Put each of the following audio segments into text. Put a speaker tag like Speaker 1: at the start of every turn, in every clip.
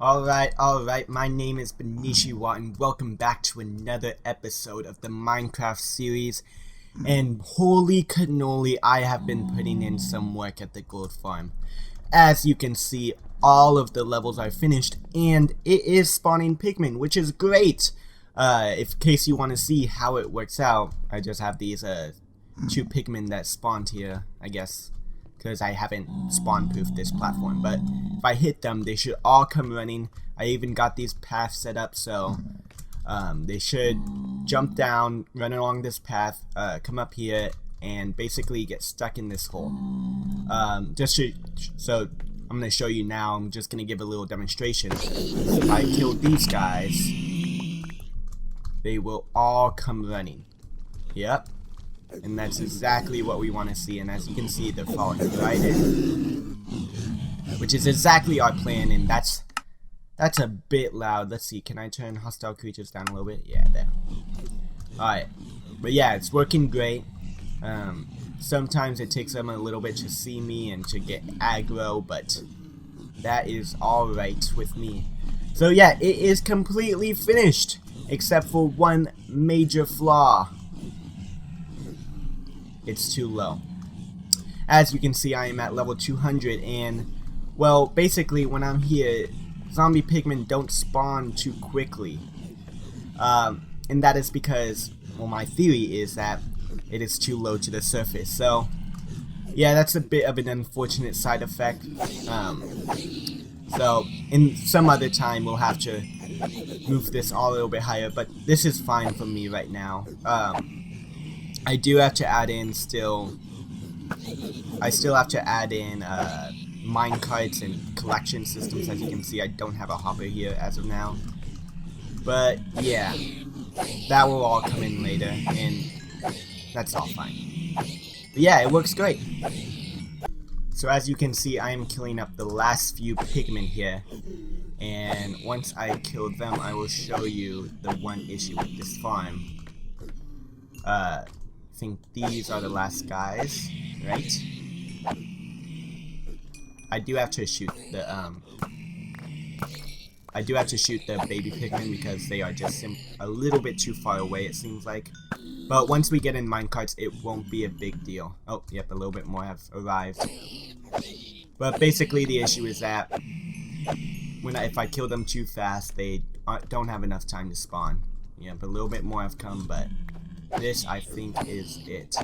Speaker 1: Alright, my name is Benishiwa and welcome back to another episode of the Minecraft series. And holy cannoli, I have been putting in some work at the gold farm. As you can see, all of the levels are finished and it is spawning pigmen, which is great. In case you want to see how it works out, I just have these two pigmen that spawned here, I guess, because I haven't spawn-proofed this platform. But if I hit them, they should all come running. I even got these paths set up so they should jump down, run along this path, come up here, and basically get stuck in this hole. So I'm going to show you now. I'm just going to give a little demonstration. If I kill these guys, they will all come running. Yep. And that's exactly what we want to see, and as you can see, they're falling right in, which is exactly our plan. And that's a bit loud. Let's see, can I turn hostile creatures down a little bit? Yeah, there. Alright, but yeah, it's working great. Sometimes it takes them a little bit to see me and to get aggro, but that is alright with me. So yeah, it is completely finished, except for one major flaw. It's too low. As you can see, I am at level 200, and well, basically when I'm here, zombie pigmen don't spawn too quickly. And that is because, well, my theory is that it is too low to the surface. So yeah, that's a bit of an unfortunate side effect. So in some other time we'll have to move this all a little bit higher, but this is fine for me right now. I do have to add in I still have to add in mine carts and collection systems. As you can see, I don't have a hopper here as of now. But yeah, that will all come in later, and that's all fine. But yeah, it works great. So as you can see, I am killing up the last few pigmen here. And once I kill them, I will show you the one issue with this farm. I think these are the last guys, right? I do have to shoot the baby pigmen because they are just a little bit too far away, it seems like. But once we get in minecarts, it won't be a big deal. Oh, yep, a little bit more have arrived. But basically the issue is that if I kill them too fast, they don't have enough time to spawn. Yep, a little bit more have come, but this, I think, is it.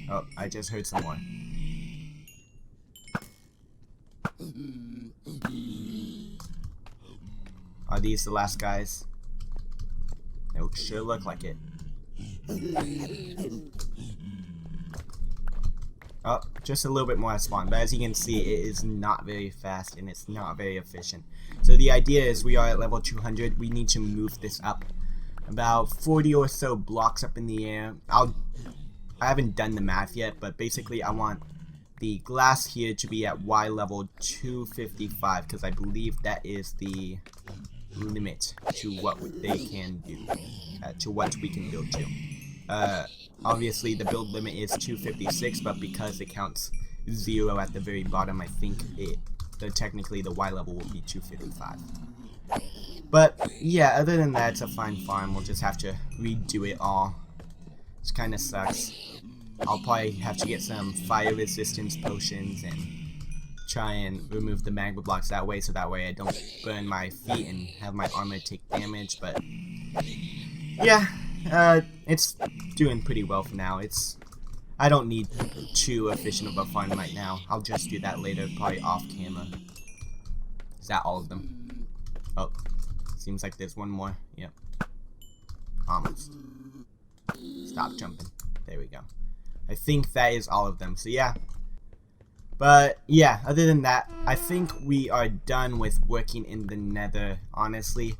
Speaker 1: Oh, I just heard some more. Are these the last guys? They sure look like it. Oh, just a little bit more have spawned, but as you can see, it is not very fast and it's not very efficient. So the idea is we are at level 200. We need to move this up about 40 or so blocks up in the air. I haven't done the math yet, but basically I want the glass here to be at Y level 255 because I believe that is the limit to what they can do, to what we can build to. Obviously the build limit is 256, but because it counts 0 at the very bottom, I think technically the Y level will be 255. But yeah, other than that, it's a fine farm. We'll just have to redo it all. Which kind of sucks. I'll probably have to get some fire resistance potions and try and remove the magma blocks that way, so that way I don't burn my feet and have my armor take damage. But yeah, it's doing pretty well for now. I don't need too efficient of a farm right now. I'll just do that later, probably off camera. Is that all of them? Oh. Seems like there's one more. Yep. Almost. Stop jumping. There we go. I think that is all of them. So yeah. But yeah, other than that, I think we are done with working in the nether. Honestly,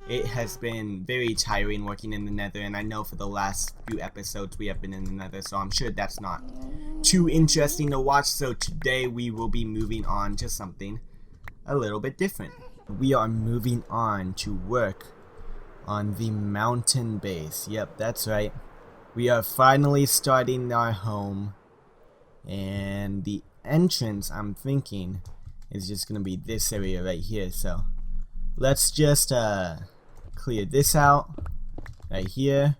Speaker 1: it has been very tiring working in the nether, and I know for the last few episodes we have been in the nether, so I'm sure that's not too interesting to watch. So today we will be moving on to something a little bit different. We are moving on to work on the mountain base. Yep, that's right. We are finally starting our home. And the entrance, I'm thinking, is just going to be this area right here. So let's just clear this out right here,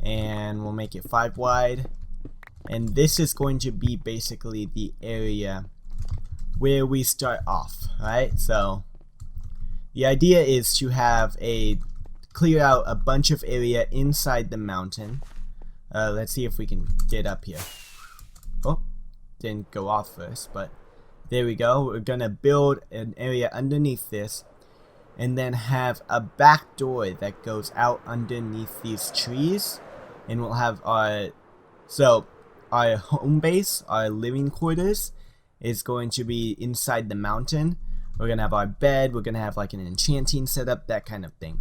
Speaker 1: and we'll make it 5 wide. And this is going to be basically the area where we start off, right? So the idea is to have clear out a bunch of area inside the mountain. Let's see if we can get up here. Oh, didn't go off first, but there we go. We're gonna build an area underneath this, and then have a back door that goes out underneath these trees, and we'll have our home base, our living quarters, is going to be inside the mountain. We're gonna have our bed, we're gonna have like an enchanting setup, that kind of thing.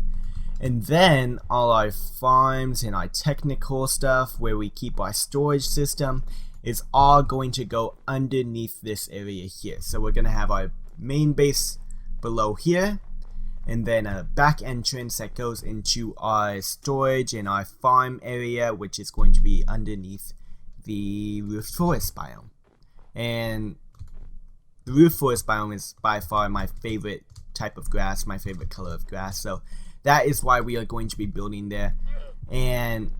Speaker 1: And then all our farms and our technical stuff where we keep our storage system is all going to go underneath this area here. So we're gonna have our main base below here, and then a back entrance that goes into our storage and our farm area, which is going to be underneath the roof forest biome. And the roof forest biome is by far my favorite type of grass, my favorite color of grass, so that is why we are going to be building there. And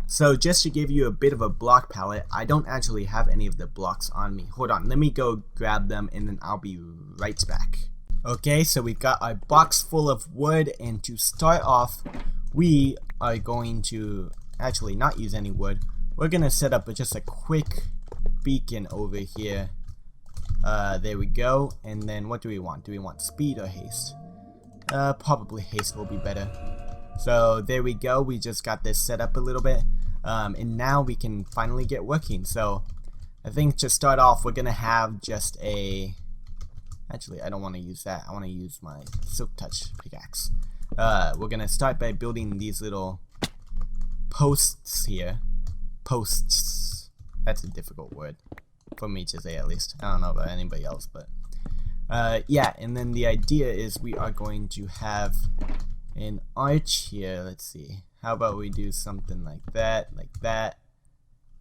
Speaker 1: so just to give you a bit of a block palette, I don't actually have any of the blocks on me. Hold on, let me go grab them and then I'll be right back. Okay, so we've got our box full of wood, and to start off, we are going to actually not use any wood. We're gonna set up just a quick beacon over here. There we go. And then what do we want? Do we want speed or haste? Probably haste will be better. So there we go. We just got this set up a little bit. And now we can finally get working. So I think to start off, we're gonna have just a... Actually, I don't want to use that. I want to use my silk touch pickaxe. We're gonna start by building these little posts here. Posts. That's a difficult word for me to say, at least. I don't know about anybody else, but yeah. And then the idea is we are going to have an arch here. Let's see. How about we do something like that,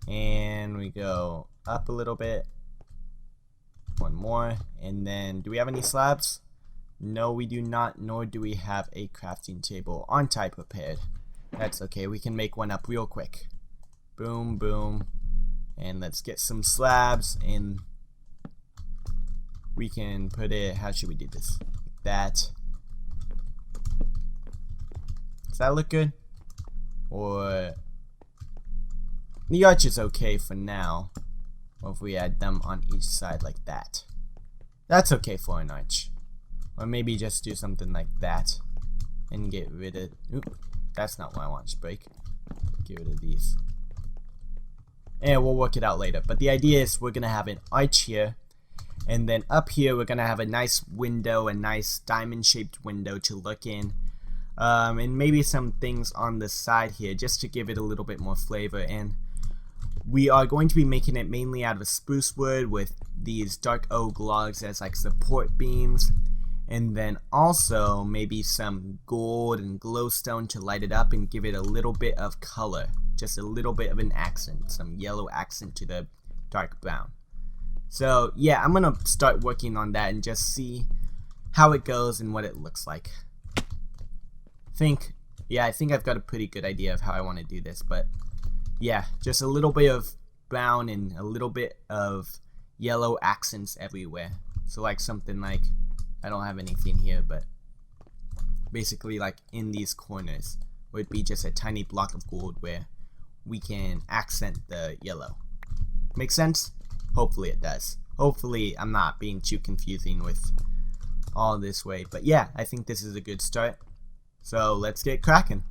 Speaker 1: and we go up a little bit. One more, and then do we have any slabs? No, we do not, nor do we have a crafting table. Aren't I prepared? That's okay, we can make one up real quick. Boom, boom. And let's get some slabs, and we can put it, how should we do this? Like that. Does that look good? Or the arch is okay for now. Or if we add them on each side like that. That's okay for an arch. Or maybe just do something like that and get rid of... Oop, that's not what I want to break. Get rid of these. And we'll work it out later. But the idea is we're going to have an arch here. And then up here we're going to have a nice window, a nice diamond shaped window to look in. And maybe some things on the side here just to give it a little bit more flavor. And we are going to be making it mainly out of spruce wood with these dark oak logs as like support beams. And then also maybe some gold and glowstone to light it up and give it a little bit of color. Just a little bit of an accent, some yellow accent to the dark brown. So yeah, I'm gonna start working on that and just see how it goes and what it looks like. I think I've got a pretty good idea of how I want to do this, but yeah, just a little bit of brown and a little bit of yellow accents everywhere. So like something like, I don't have anything here, but basically like in these corners would be just a tiny block of gold where we can accent the yellow. Make sense? Hopefully it does. Hopefully I'm not being too confusing with all this way, but yeah, I think this is a good start. So let's get cracking.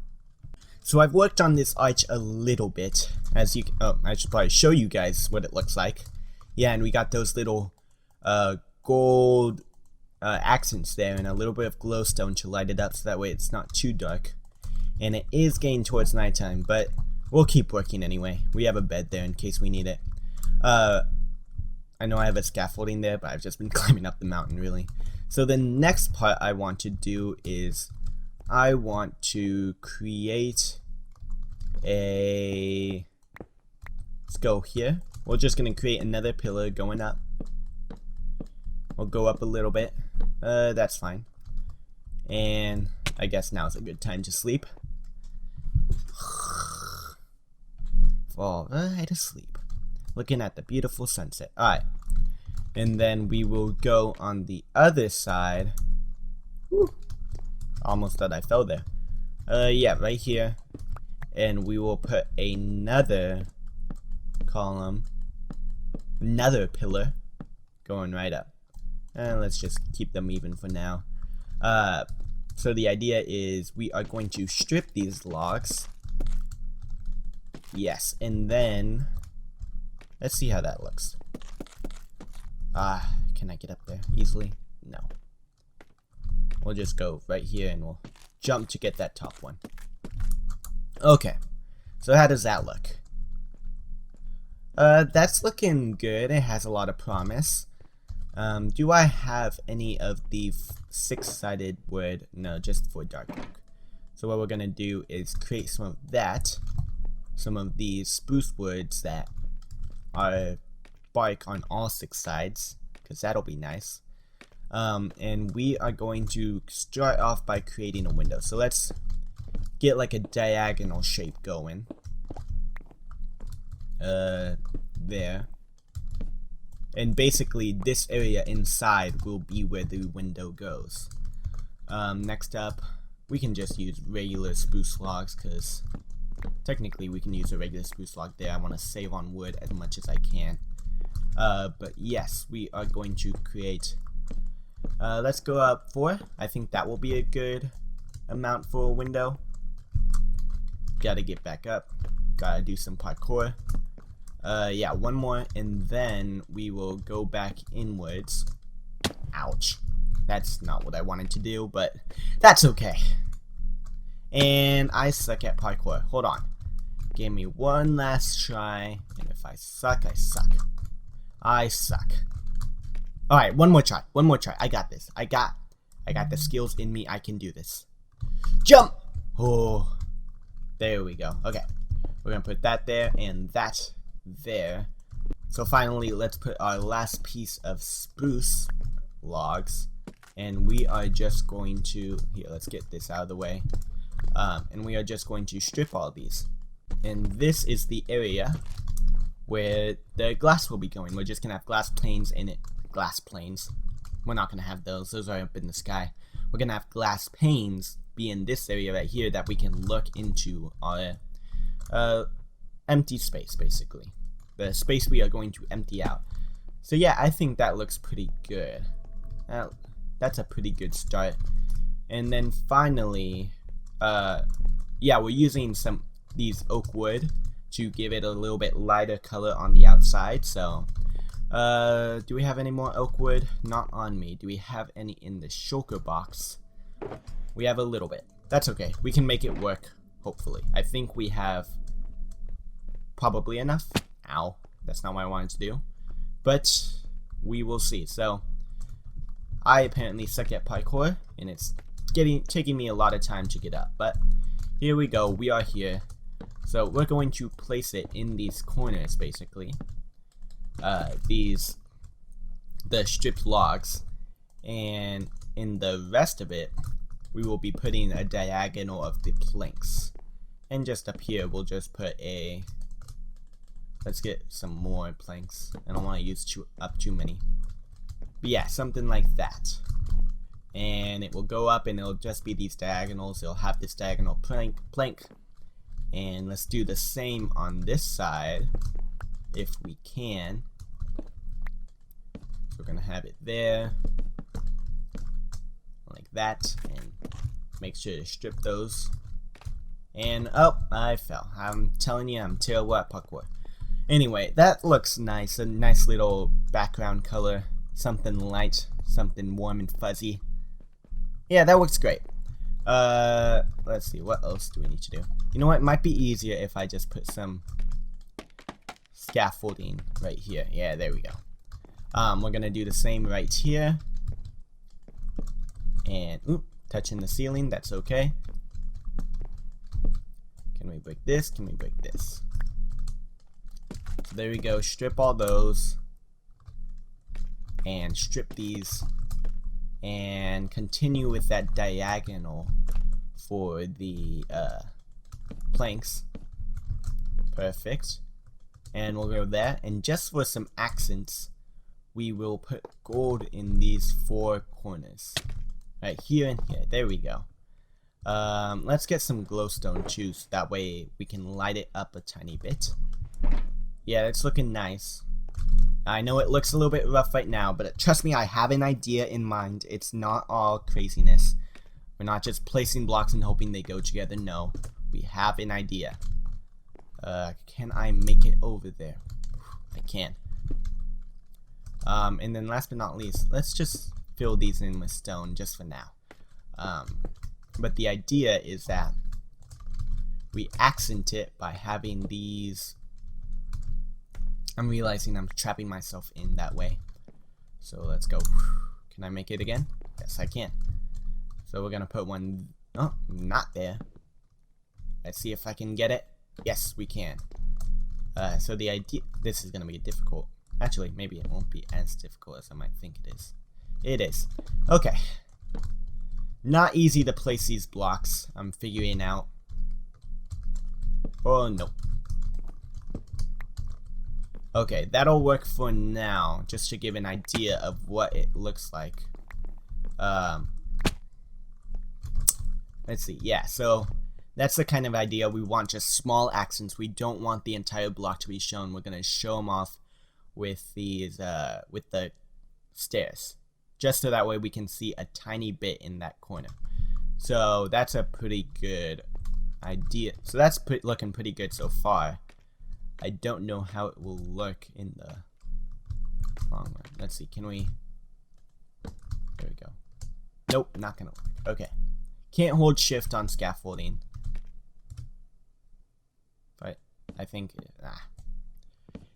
Speaker 1: So I've worked on this arch a little bit, as you I should probably show you guys what it looks like. Yeah, and we got those little gold accents there and a little bit of glowstone to light it up so that way it's not too dark. And it is getting towards nighttime, but we'll keep working anyway. We have a bed there in case we need it. I know I have a scaffolding there, but I've just been climbing up the mountain really. So the next part I want to do is I want to create a... Let's go here. We're just going to create another pillar going up. We'll go up a little bit. That's fine. And I guess now is a good time to sleep. Fall right asleep, looking at the beautiful sunset. Alright, and then we will go on the other side. Woo. Almost thought I fell there. Yeah, right here. And we will put another column, another pillar going right up. And let's just keep them even for now. So the idea is we are going to strip these logs. Yes, and then let's see how that looks. Can I get up there easily? No. We'll just go right here and we'll jump to get that top one. Okay, so how does that look? That's looking good. It has a lot of promise. Do I have any of the six-sided wood? No, just for dark oak. So what we're gonna do is create some of that, some of these spruce woods that are bark on all six sides, because that'll be nice. And we are going to start off by creating a window. So let's get like a diagonal shape going. There. And basically this area inside will be where the window goes. Next up, we can just use regular spruce logs, because technically we can use a regular spruce log there. I want to save on wood as much as I can. But yes, we are going to create, let's go up 4. I think that will be a good amount for a window. Gotta get back up, gotta do some parkour. Yeah, 1 more, and then we will go back inwards. Ouch. That's not what I wanted to do, but that's okay. And I suck at parkour. Hold on. Give me one last try, and if I suck, I suck. I suck. Alright, one more try. One more try. I got this. I got the skills in me. I can do this. Jump! Oh. There we go. Okay. We're gonna put that there and that there. So finally, let's put our last piece of spruce logs, and we are just going to, here, let's get this out of the way, and we are just going to strip all these, and this is the area where the glass will be going. We're just gonna have glass planes in it. Glass planes, we're not gonna have those are up in the sky. We're gonna have glass panes be in this area right here that we can look into our empty space, basically the space we are going to empty out. So yeah, I think that looks pretty good. That's a pretty good start. And then finally, yeah, we're using these oak wood to give it a little bit lighter color on the outside. So do we have any more oak wood? Not on me. Do we have any in the shulker box? We have a little bit. That's okay, we can make it work, hopefully. I think we have probably enough. Ow, that's not what I wanted to do, but we will see. So I apparently suck at parkour, and it's taking me a lot of time to get up, but here we go. We are here. So we're going to place it in these corners, basically, the stripped logs, and in the rest of it we will be putting a diagonal of the planks. And just up here we'll just put a, let's get some more planks. I don't want to use up too many, but yeah, something like that. And it will go up and it'll just be these diagonals. It'll have this diagonal plank. And let's do the same on this side if we can. So we're gonna have it there like that, and make sure to strip those. And oh, I fell. I'm telling you, I'm terrible at parkour. Anyway, that looks nice. A nice little background color, something light, something warm and fuzzy. Yeah, that looks great. Let's see, what else do we need to do? You know what, it might be easier if I just put some scaffolding right here. Yeah, there we go. We're gonna do the same right here. And oop, touching the ceiling, that's okay. Can we break this? Can we break this? So there we go. Strip all those and strip these and continue with that diagonal for the planks. Perfect. And we'll go there, and just for some accents we will put gold in these 4 corners, right here and here. There we go. Let's get some glowstone too, so that way we can light it up a tiny bit. Yeah, it's looking nice. I know it looks a little bit rough right now, but trust me, I have an idea in mind. It's not all craziness. We're not just placing blocks and hoping they go together. No, we have an idea. Can I make it over there? I can. And then last but not least, let's just fill these in with stone just for now. But the idea is that we accent it by having these. I'm realizing I'm trapping myself in that way. So let's go. Can I make it again? Yes, I can. So we're gonna put one. Oh, not there. Let's see if I can get it. Yes, we can. So the idea. This is gonna be difficult. Actually, maybe it won't be as difficult as I might think it is. It is. Okay. Not easy to place these blocks. I'm figuring out. Oh no. Okay, that'll work for now, just to give an idea of what it looks like. Let's see. Yeah, so that's the kind of idea. We want just small accents. We don't want the entire block to be shown. We're gonna show them off with these with the stairs, just so that way we can see a tiny bit in that corner. So that's a pretty good idea. So that's looking pretty good so far. I don't know how it will look in the long run. Let's see, can we? There we go. Nope, not gonna work. Okay. Can't hold shift on scaffolding. But I think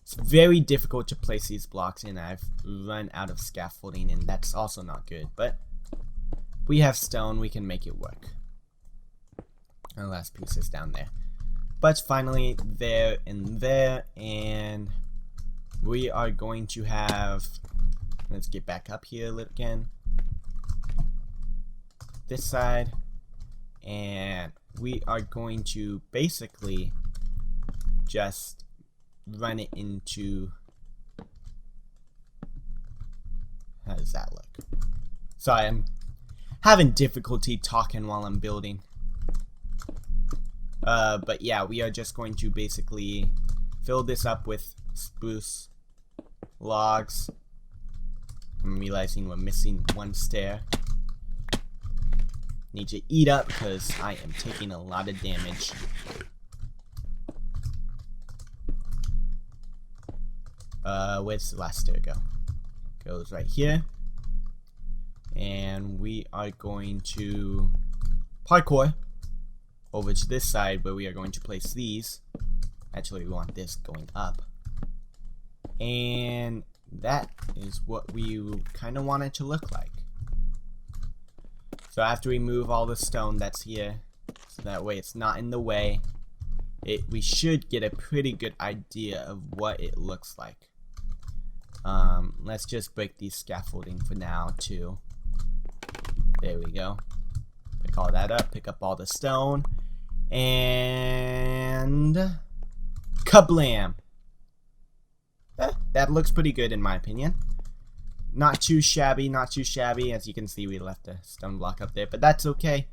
Speaker 1: it's very difficult to place these blocks in. I've run out of scaffolding, and that's also not good. But we have stone, we can make it work. Our last piece is down there. But finally, there and there, and we are going to have. Let's get back up here again. This side, and we are going to basically just run it into. How does that look? Sorry, I'm having difficulty talking while I'm building. But yeah, we are just going to basically fill this up with spruce logs. I'm realizing we're missing one stair. Need to eat up because I am taking a lot of damage. Where's the last stair go? Goes right here. And we are going to parkour over to this side where we are going to place these. Actually, we want this going up. And that is what we kind of want it to look like. So after we move all the stone that's here, so that way it's not in the way, we should get a pretty good idea of what it looks like. Let's just break these scaffolding for now too. There we go. Pick all that up, pick up all the stone, and kablam! That looks pretty good in my opinion. Not too shabby, not too shabby. As you can see, we left a stone block up there, but that's okay.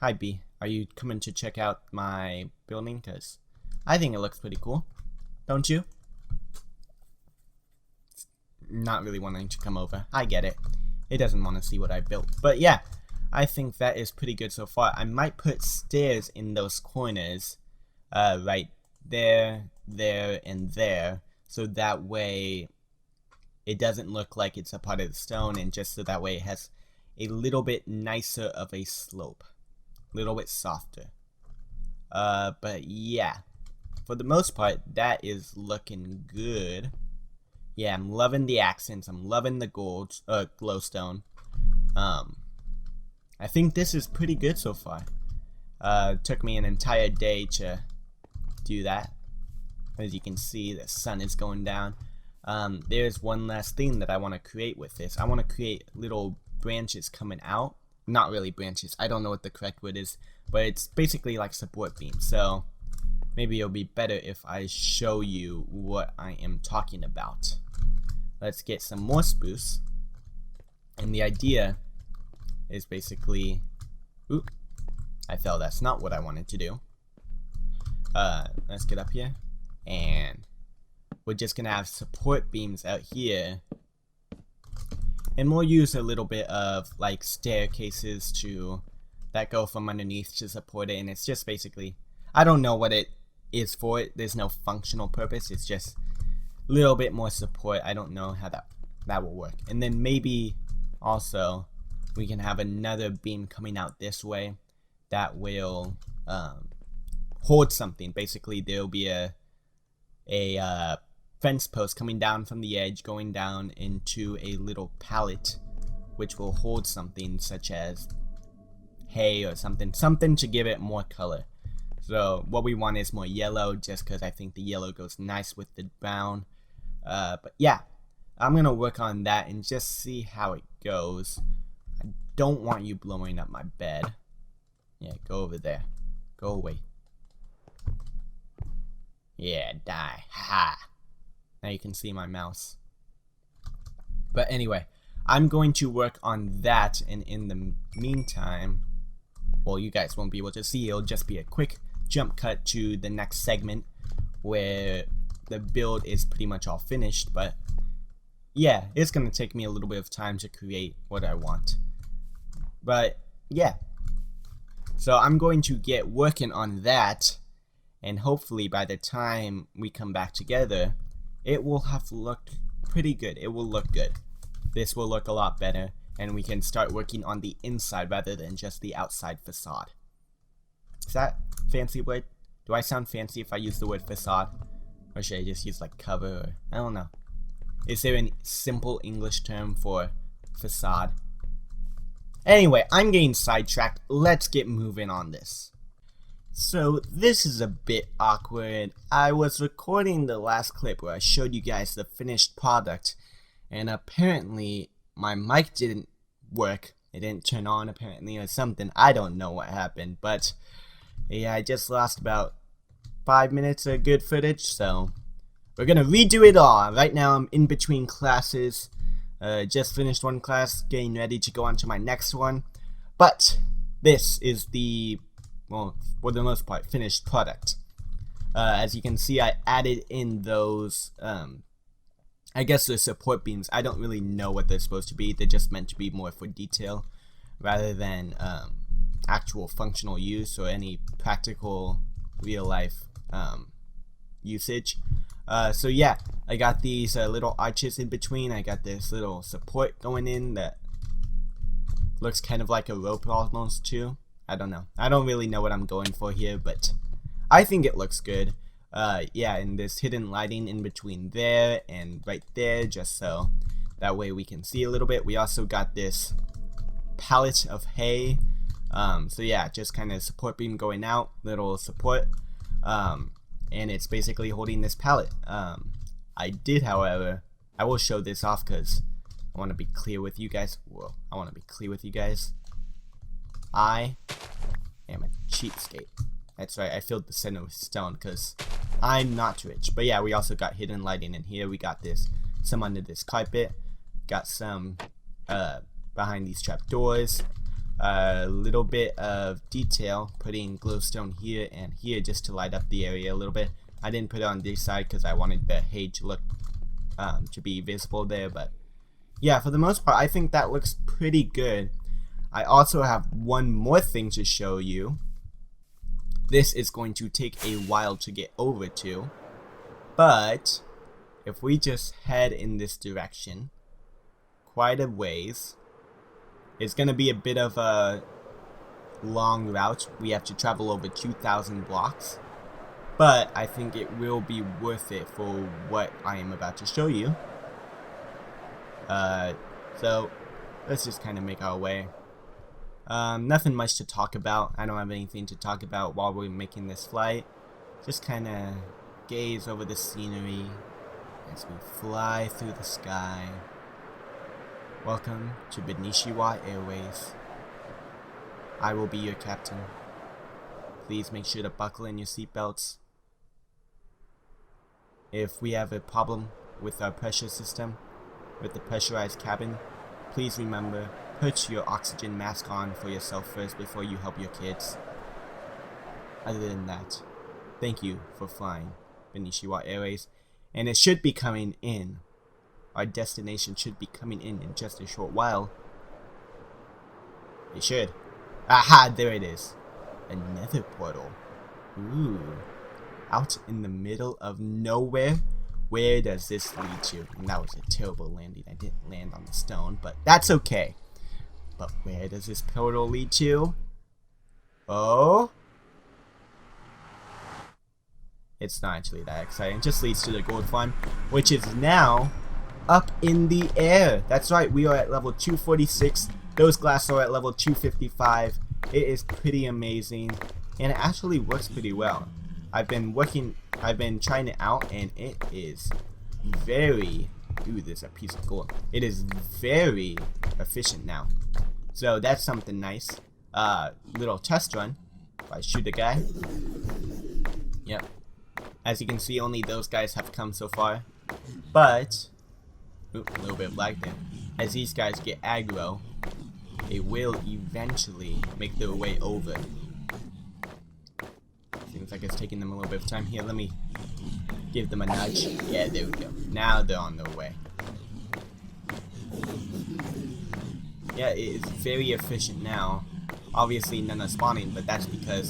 Speaker 1: Hi B, are you coming to check out my building? Because I think it looks pretty cool. Don't you? Not really wanting to come over. I get it. It doesn't want to see what I built. But yeah, I think that is pretty good so far. I might put stairs in those corners. Right there, there, and there. So that way it doesn't look like it's a part of the stone, and just so that way it has a little bit nicer of a slope. A little bit softer. But yeah, for the most part, that is looking good. Yeah, I'm loving the accents. I'm loving the gold, glowstone. I think this is pretty good so far. It took me an entire day to do that. As you can see, the sun is going down. There's one last thing that I want to create with this. I want to create little branches coming out. Not really branches, I don't know what the correct word is, but it's basically like support beams. So maybe it'll be better if I show you what I am talking about. Let's get some more spruce. And the idea is basically, oop, I fell, that's not what I wanted to do. Let's get up here, and we're just gonna have support beams out here, and we'll use a little bit of like staircases that go from underneath to support it. And it's just basically, I don't know what it is for. It there's no functional purpose, it's just a little bit more support. I don't know how that will work. And then maybe also we can have another beam coming out this way that will hold something. Basically there'll be a fence post coming down from the edge, going down into a little pallet, which will hold something such as hay or something to give it more color. So what we want is more yellow, just because I think the yellow goes nice with the brown. But yeah, I'm gonna work on that and just see how it goes. I don't want you blowing up my bed. Yeah, go over there. Go away. Yeah, die. Ha! Now you can see my mouse. But anyway, I'm going to work on that, and in the meantime, well, you guys won't be able to see. It'll just be a quick jump cut to the next segment where the build is pretty much all finished. But yeah, it's gonna take me a little bit of time to create what I want. But yeah, so I'm going to get working on that, and hopefully by the time we come back together, it will have looked pretty good. It will look good. This will look a lot better, and we can start working on the inside rather than just the outside facade. Is that fancy word? Do I sound fancy if I use the word facade? Or should I just use like cover? Or, I don't know. Is there a simple English term for facade? Anyway, I'm getting sidetracked. Let's get moving on this. So this is a bit awkward. I was recording the last clip where I showed you guys the finished product, and apparently my mic didn't work. It didn't turn on apparently or something. I don't know what happened, but yeah, I just lost about 5 minutes of good footage, so we're gonna redo it all. Right now I'm in between classes. Just finished one class, getting ready to go on to my next one. But this is the, well, for the most part, finished product. As you can see, I added in those, I guess they're support beams. I don't really know what they're supposed to be. They're just meant to be more for detail rather than actual functional use or any practical real life usage. So yeah, I got these little arches in between. I got this little support going in that looks kind of like a rope almost too. I don't know. I don't really know what I'm going for here, but I think it looks good. Yeah, and there's hidden lighting in between there and right there, just so that way we can see a little bit. We also got this pallet of hay. So yeah, just kind of support beam going out, little support. And it's basically holding this pallet. I did, however, I will show this off because I want to be clear with you guys. Whoa, I want to be clear with you guys. I am a cheapskate. That's right, I filled the center with stone because I'm not rich. But yeah, we also got hidden lighting in here. We got this, some under this carpet. Got some behind these trap doors. A little bit of detail, putting glowstone here and here just to light up the area a little bit. I didn't put it on this side because I wanted the hay to look to be visible there, but yeah, for the most part I think that looks pretty good. I also have one more thing to show you. This is going to take a while to get over to, but if we just head in this direction quite a ways, it's going to be a bit of a long route. We have to travel over 2,000 blocks. But I think it will be worth it for what I am about to show you. So let's just kind of make our way. Nothing much to talk about. I don't have anything to talk about while we're making this flight. Just kind of gaze over the scenery as we fly through the sky. Welcome to Benishiwa Airways. I will be your captain. Please make sure to buckle in your seatbelts. If we have a problem with our pressure system, with the pressurized cabin, please remember, put your oxygen mask on for yourself first before you help your kids. Other than that, thank you for flying Benishiwa Airways, and it should be coming in. Our destination should be coming in just a short while. It should. Aha, there it is. Another portal. Ooh. Out in the middle of nowhere? Where does this lead to? And that was a terrible landing. I didn't land on the stone, but that's okay. But where does this portal lead to? Oh? It's not actually that exciting. It just leads to the gold farm, which is now up in the air. That's right, we are at level 246. Those glass are at level 255. It is pretty amazing, and it actually works pretty well. I've been trying it out, and it is very, ooh, there's a piece of gold. It is very efficient now. So that's something nice. Little test run. If I shoot a guy. Yep. As you can see, only those guys have come so far. But, ooh, a little bit of lag there. As these guys get aggro, they will eventually make their way over. Seems like it's taking them a little bit of time here. Let me give them a nudge. Yeah, there we go. Now they're on their way. Yeah, it is very efficient now. Obviously none are spawning, but that's because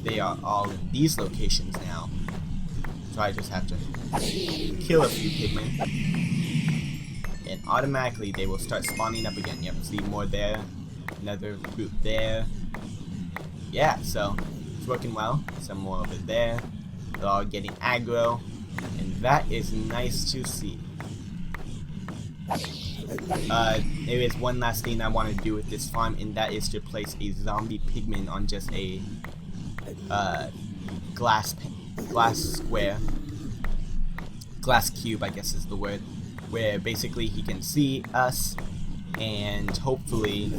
Speaker 1: they are all in these locations now. So I just have to kill a few pigmen, and automatically they will start spawning up again. Yep, see more there, another group there. Yeah, so it's working well. Some more over there. They're all getting aggro, and that is nice to see. There is one last thing I want to do with this farm, and that is to place a zombie pigman on just a glass square, glass cube, I guess is the word, where basically he can see us, and hopefully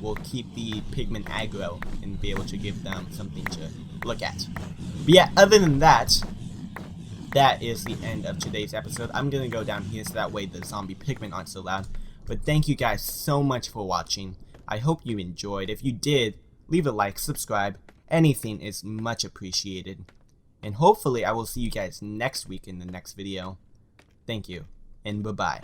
Speaker 1: we'll keep the pigmen aggro and be able to give them something to look at. But yeah, other than that, that is the end of today's episode. I'm gonna go down here so that way the zombie pigmen aren't so loud. But thank you guys so much for watching. I hope you enjoyed. If you did, leave a like, subscribe. Anything is much appreciated. And hopefully I will see you guys next week in the next video. Thank you, and bye-bye.